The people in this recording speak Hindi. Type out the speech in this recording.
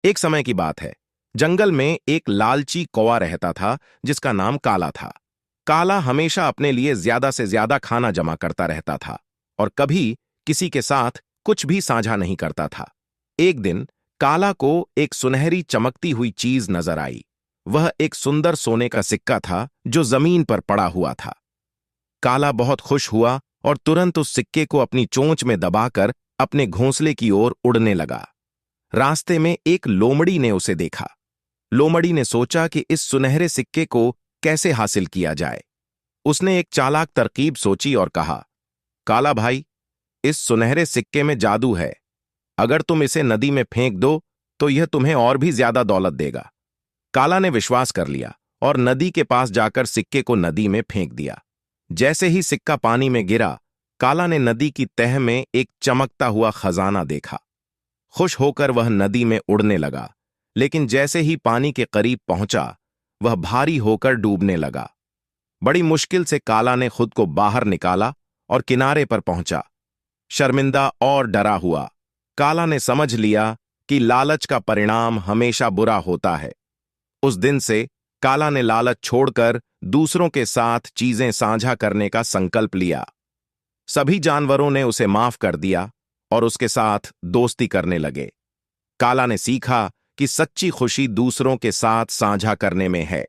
एक समय की बात है। जंगल में एक लालची कौवा रहता था जिसका नाम काला था। काला हमेशा अपने लिए ज्यादा से ज्यादा खाना जमा करता रहता था और कभी किसी के साथ कुछ भी साझा नहीं करता था। एक दिन काला को एक सुनहरी चमकती हुई चीज नजर आई। वह एक सुंदर सोने का सिक्का था जो जमीन पर पड़ा हुआ था। काला बहुत खुश हुआ और तुरंत उस सिक्के को अपनी चोंच में दबाकर अपने घोंसले की ओर उड़ने लगा। रास्ते में एक लोमड़ी ने उसे देखा। लोमड़ी ने सोचा कि इस सुनहरे सिक्के को कैसे हासिल किया जाए। उसने एक चालाक तरकीब सोची और कहा, काला भाई, इस सुनहरे सिक्के में जादू है। अगर तुम इसे नदी में फेंक दो तो यह तुम्हें और भी ज्यादा दौलत देगा। काला ने विश्वास कर लिया और नदी के पास जाकर सिक्के को नदी में फेंक दिया। जैसे ही सिक्का पानी में गिरा, काला ने नदी की तह में एक चमकता हुआ खजाना देखा। खुश होकर वह नदी में उड़ने लगा, लेकिन जैसे ही पानी के करीब पहुंचा, वह भारी होकर डूबने लगा। बड़ी मुश्किल से काला ने खुद को बाहर निकाला और किनारे पर पहुंचा। शर्मिंदा और डरा हुआ, काला ने समझ लिया कि लालच का परिणाम हमेशा बुरा होता है। उस दिन से काला ने लालच छोड़कर दूसरों के साथ चीजें साझा करने का संकल्प लिया। सभी जानवरों ने उसे माफ कर दिया और उसके साथ दोस्ती करने लगे। काला ने सीखा कि सच्ची खुशी दूसरों के साथ साझा करने में है।